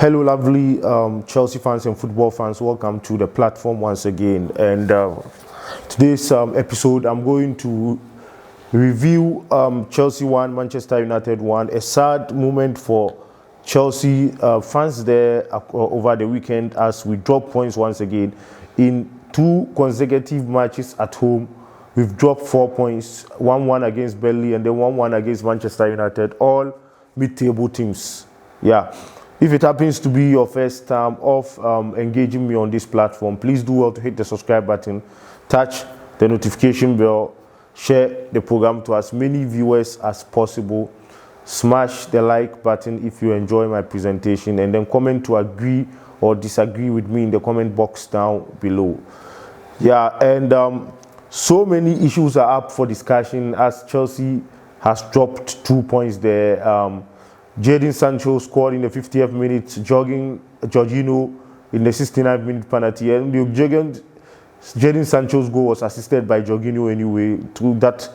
Hello, lovely Chelsea fans and football fans. Welcome to the platform once again. And today's episode, I'm going to review Chelsea 1, Manchester United 1. A sad moment for Chelsea fans there over the weekend as we drop points once again. In 2 consecutive matches at home, we've dropped 4 points, 1-1 against Burnley and then 1-1 against Manchester United, all mid-table teams. Yeah. If it happens to be your first time of engaging me on this platform, please do well to hit the subscribe button, touch the notification bell, share the program to as many viewers as possible, smash the like button if you enjoy my presentation, and then comment to agree or disagree with me in the comment box down below. Yeah, and so many issues are up for discussion as Chelsea has dropped 2 points there. Jadon Sancho scored in the 50th minute, Jorginho in the 69th minute penalty, and Jadon Sancho's goal was assisted by Jorginho anyway through that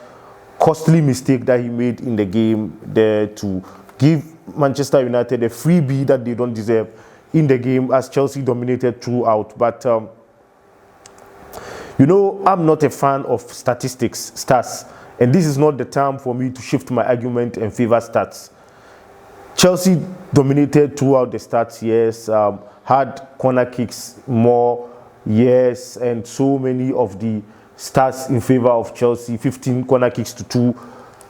costly mistake that he made in the game there to give Manchester United a freebie that they don't deserve in the game as Chelsea dominated throughout. But you know, I'm not a fan of stats, and this is not the time for me to shift my argument and favor stats. Chelsea dominated throughout the stats, yes, had corner kicks more, yes, and so many of the stats in favor of Chelsea, 15 corner kicks to 2,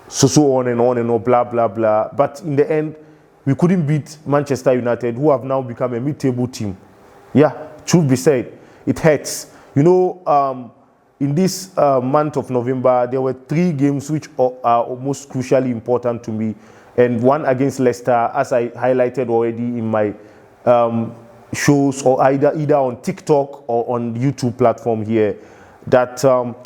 so on and on, blah, blah, blah. But in the end, we couldn't beat Manchester United, who have now become a mid-table team. Yeah, truth be said, it hurts. You know, in this month of November, there were 3 games which are most crucially important to me. And one against Leicester, as I highlighted already in my shows, or either on TikTok or on YouTube platform here, that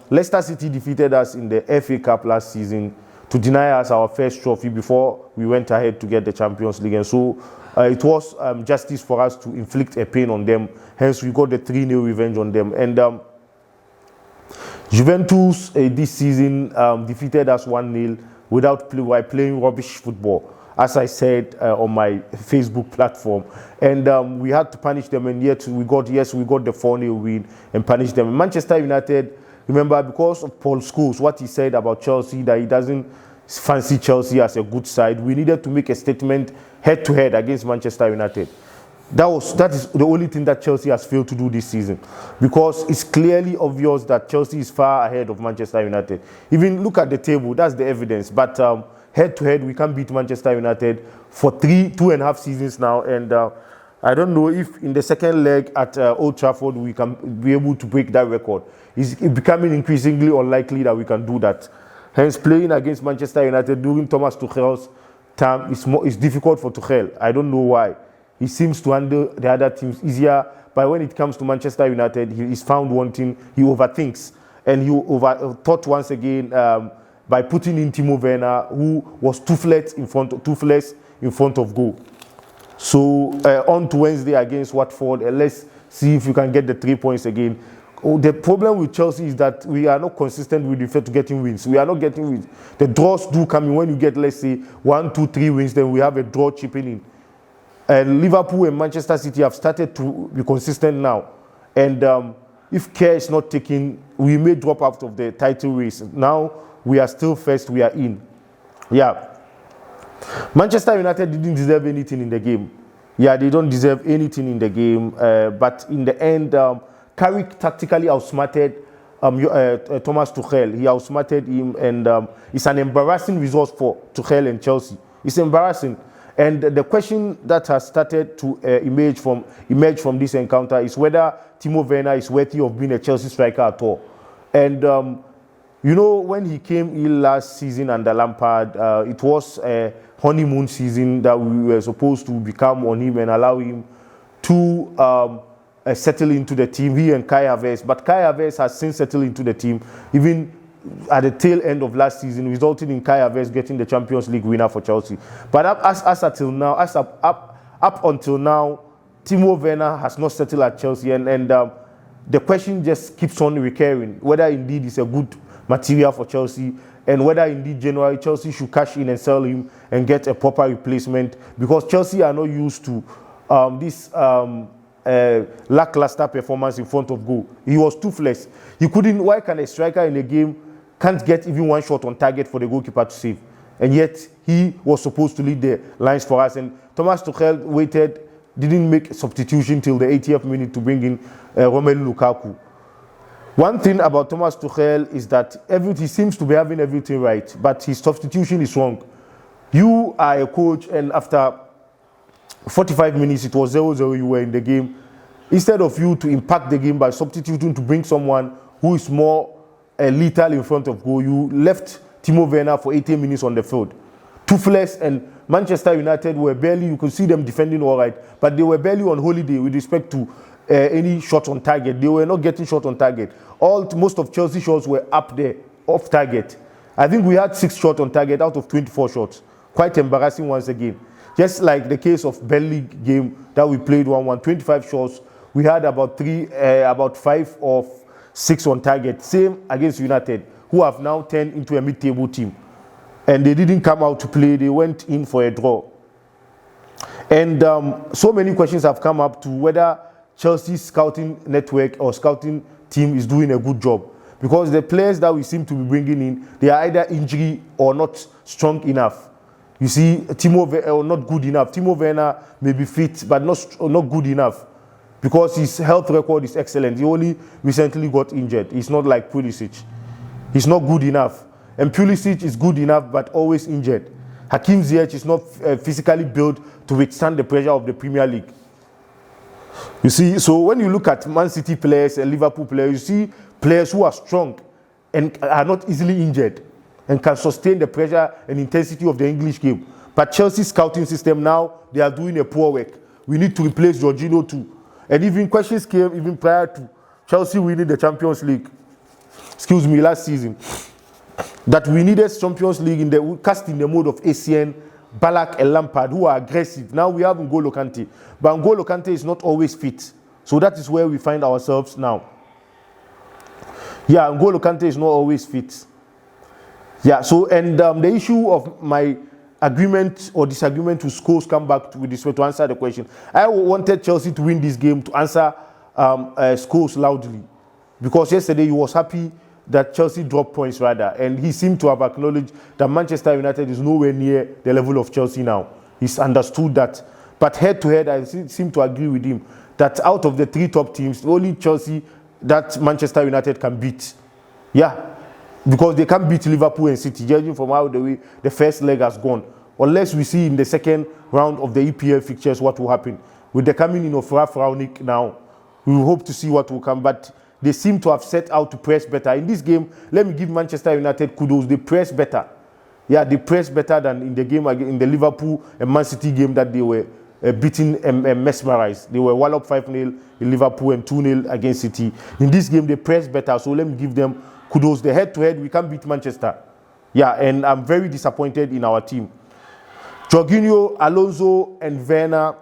Leicester City defeated us in the FA Cup last season to deny us our first trophy before we went ahead to get the Champions League. And so it was justice for us to inflict a pain on them. Hence, we got the 3-0 revenge on them. And Juventus this season defeated us 1-0. By playing rubbish football, as I said on my Facebook platform, and we had to punish them, and yet we got the 4-0 win and punished them. Manchester United, remember, because of Paul Scholes, what he said about Chelsea, that he doesn't fancy Chelsea as a good side, we needed to make a statement head-to-head against Manchester United. That is the only thing that Chelsea has failed to do this season, because it's clearly obvious that Chelsea is far ahead of Manchester United. Even look at the table, that's the evidence. But head-to-head, we can't beat Manchester United for 2.5 seasons now. And I don't know if in the second leg at Old Trafford we can be able to break that record. It's becoming increasingly unlikely that we can do that. Hence, playing against Manchester United during Thomas Tuchel's time is difficult for Tuchel. I don't know why. He seems to handle the other teams easier, but when it comes to Manchester United, he is found wanting. He overthinks, and he overthought once again by putting in Timo Werner, who was toothless in front of goal. So on to Wednesday against Watford, let's see if we can get the 3 points again. The problem with Chelsea is that we are not consistent with respect to getting wins. We are not getting wins. The draws do come in when you get, let's say, 1, 2, 3 wins, then we have a draw chipping in. And Liverpool and Manchester City have started to be consistent now. And if care is not taken, we may drop out of the title race. Now we are still first, we are in. Yeah. Manchester United didn't deserve anything in the game. Yeah, they don't deserve anything in the game. But in the end, Carrick tactically outsmarted Thomas Tuchel. He outsmarted him, and it's an embarrassing result for Tuchel and Chelsea. It's embarrassing. And the question that has started to emerge from this encounter is whether Timo Werner is worthy of being a Chelsea striker at all. And you know, when he came in last season under Lampard, it was a honeymoon season that we were supposed to become on him and allow him to settle into the team, he and Kai Havertz. But Kai Havertz has since settled into the team, even at the tail end of last season, resulting in Kai Havertz getting the Champions League winner for Chelsea. But up until now, Timo Werner has not settled at Chelsea, and the question just keeps on recurring, whether indeed he's a good material for Chelsea, and whether indeed January Chelsea should cash in and sell him and get a proper replacement, because Chelsea are not used to this lackluster performance in front of goal. He was toothless. He couldn't. Why can a striker in a game can't get even one shot on target for the goalkeeper to save? And yet he was supposed to lead the lines for us. And Thomas Tuchel waited, didn't make a substitution till the 80th minute to bring in Romelu Lukaku. One thing about Thomas Tuchel is that he seems to be having everything right, but his substitution is wrong. You are a coach, and after 45 minutes, it was 0-0, you were in the game. Instead of you to impact the game by substituting to bring someone who is more lethal in front of goal, you left Timo Werner for 80 minutes on the field. Toothless, and Manchester United were barely, you could see them defending all right, but they were barely on holiday with respect to any shot on target. They were not getting shot on target. Most of Chelsea shots were up there, off target. I think we had 6 shots on target out of 24 shots. Quite embarrassing once again. Just like the case of Burnley game that we played 1-1, 25 shots. We had about 5 or 6 on target. Same against United, who have now turned into a mid-table team. And they didn't come out to play. They went in for a draw. And so many questions have come up to whether Chelsea's scouting network or scouting team is doing a good job. Because the players that we seem to be bringing in, they are either injury or not strong enough. You see, not good enough. Timo Werner may be fit, but not good enough. Because his health record is excellent. He only recently got injured. He's not like Pulisic. He's not good enough. And Pulisic is good enough, but always injured. Hakim Ziyech is not physically built to withstand the pressure of the Premier League. You see, so when you look at Man City players and Liverpool players, you see players who are strong and are not easily injured and can sustain the pressure and intensity of the English game. But Chelsea's scouting system now, they are doing a poor work. We need to replace Jorginho too. And even questions came even prior to Chelsea winning the Champions League. Last season. That we needed Champions League cast in the mode of ACN, Ballack and Lampard, who are aggressive. Now we have N'Golo Kante. But N'Golo Kante is not always fit. So that is where we find ourselves now. Yeah, N'Golo Kante is not always fit. Yeah, so, and the issue of my agreement or disagreement with Scholes come back with this way to answer the question. I wanted Chelsea to win this game to answer Scholes loudly. Because yesterday he was happy that Chelsea dropped points rather. And he seemed to have acknowledged that Manchester United is nowhere near the level of Chelsea now. He's understood that. But head to head, I seem to agree with him that out of the 3 top teams, only Chelsea that Manchester United can beat. Yeah. Because they can't beat Liverpool and City, judging from how the first leg has gone. Unless we see in the second round of the EPL fixtures what will happen. With the coming in of Ralf Rangnick now, we will hope to see what will come. But they seem to have set out to press better. In this game, let me give Manchester United kudos. They press better. Yeah, they press better than in the game in the Liverpool and Man City game that they were beaten and mesmerized. They were walloped 5-0 in Liverpool and 2-0 against City. In this game, they press better. So let me give them kudos. The head-to-head, we can't beat Manchester. Yeah, and I'm very disappointed in our team. Jorginho, Alonso, and Werner.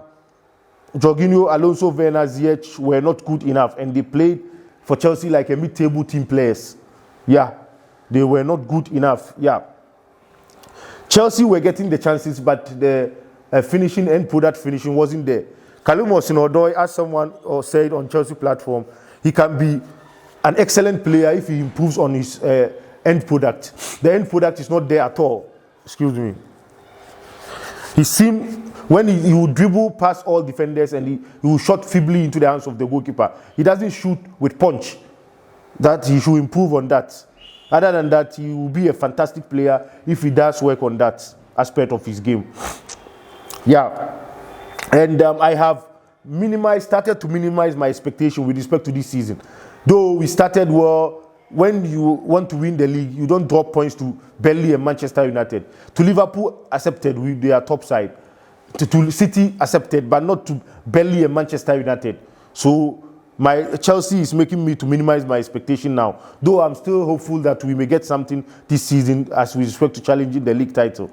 Jorginho, Alonso, Werner, Ziyech were not good enough, and they played for Chelsea like a mid-table team players. Yeah, they were not good enough. Yeah. Chelsea were getting the chances, but the end product finishing wasn't there. Kalum Hudson-Odoi, as someone said on Chelsea platform, he can be an excellent player if he improves on his end product. The end product is not there at all. Excuse me. He seemed, when he would dribble past all defenders and he would shot feebly into the hands of the goalkeeper. He doesn't shoot with punch. That he should improve on that. Other than that, he will be a fantastic player if he does work on that aspect of his game. Yeah. And I have started to minimize my expectation with respect to this season. Though we started well, when you want to win the league, you don't drop points to Burnley and Manchester United. To Liverpool, accepted with their top side. To City, accepted, but not to Burnley and Manchester United. So my Chelsea is making me to minimize my expectation now. Though I'm still hopeful that we may get something this season as we respect to challenging the league title.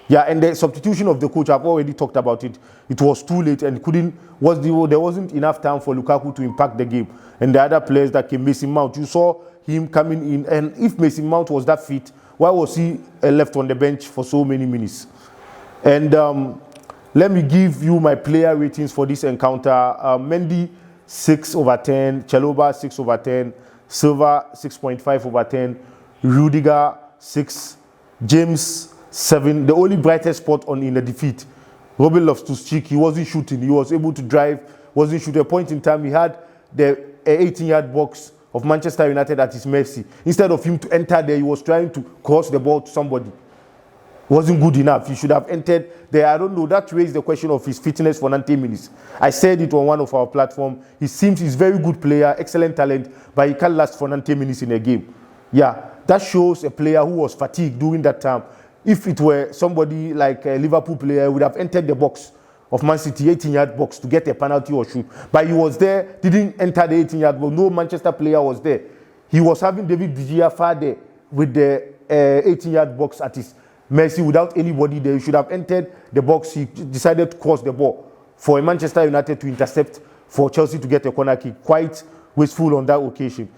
Yeah, and the substitution of the coach, I've already talked about it. It was too late and there wasn't enough time for Lukaku to impact the game. And the other players that came, Mason Mount, you saw him coming in. And if Mason Mount was that fit, why was he left on the bench for so many minutes? And Let me give you my player ratings for this encounter. Mendy 6/10, Chalobah 6/10, Silva 6.5/10, Rudiger 6, James 7. The only brightest spot in the defeat, Robin Loftus-Cheek, he wasn't shooting. He was able to drive, wasn't shooting. At a point in time, he had the 18-yard box of Manchester United at his mercy. Instead of him to enter there, he was trying to cross the ball to somebody. Wasn't good enough. He should have entered there. I don't know. That raised the question of his fitness for 90 minutes. I said it on one of our platforms. He seems he's a very good player, excellent talent, but he can't last for 90 minutes in a game. Yeah, that shows a player who was fatigued during that time. If it were somebody like a Liverpool player, he would have entered the box of Man City, 18-yard box, to get a penalty or shoot. But he was there, didn't enter the 18-yard box. No Manchester player was there. He was having David De Gea far there with the 18-yard box at his mercy without anybody there. He should have entered the box. He decided to cross the ball for a Manchester United to intercept, for Chelsea to get a corner kick. Quite wasteful on that occasion.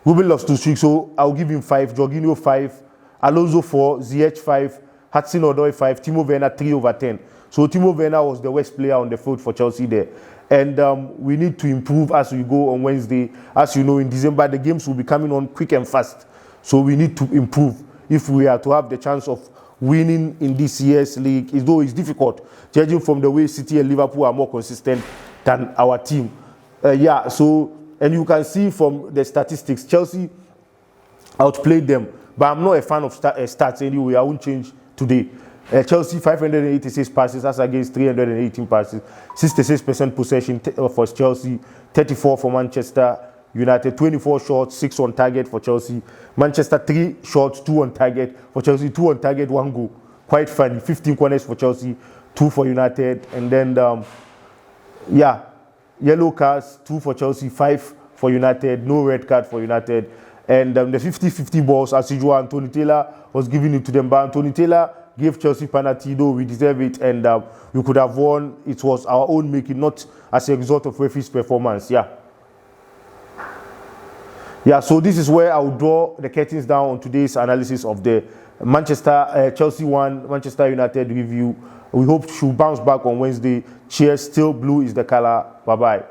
Ruben Loftus-Cheek, so I'll give him 5. Jorginho 5. Alonso 4. Ziyech 5. Hudson-Odoi 5. Timo Werner 3/10. So Timo Werner was the worst player on the field for Chelsea there. And we need to improve as we go on Wednesday. As you know, in December, the games will be coming on quick and fast. So we need to improve if we are to have the chance of winning in this year's league, though it's difficult, judging from the way City and Liverpool are more consistent than our team. Yeah, so, and you can see from the statistics, Chelsea outplayed them. But I'm not a fan of stats anyway. I won't change today. Chelsea 586 passes, that's against 318 passes. 66% possession for Chelsea, 34 for Manchester United, 24 shots, 6 on target for Chelsea. Manchester 3 shots, 2 on target for Chelsea, 2 on target, 1 goal. Quite funny. 15 corners for Chelsea, 2 for United. And then, yeah, yellow cards, 2 for Chelsea, 5 for United, no red card for United. And the 50-50 balls, as usual, Anthony Taylor was giving it to them. But Anthony Taylor gave Chelsea penalty, though we deserve it. And we could have won. It was our own making, not as a result of referee's performance. Yeah. Yeah, so this is where I will draw the curtains down on today's analysis of the Chelsea 1, Manchester United review. We hope to bounce back on Wednesday. Cheers. Still blue is the color. Bye-bye.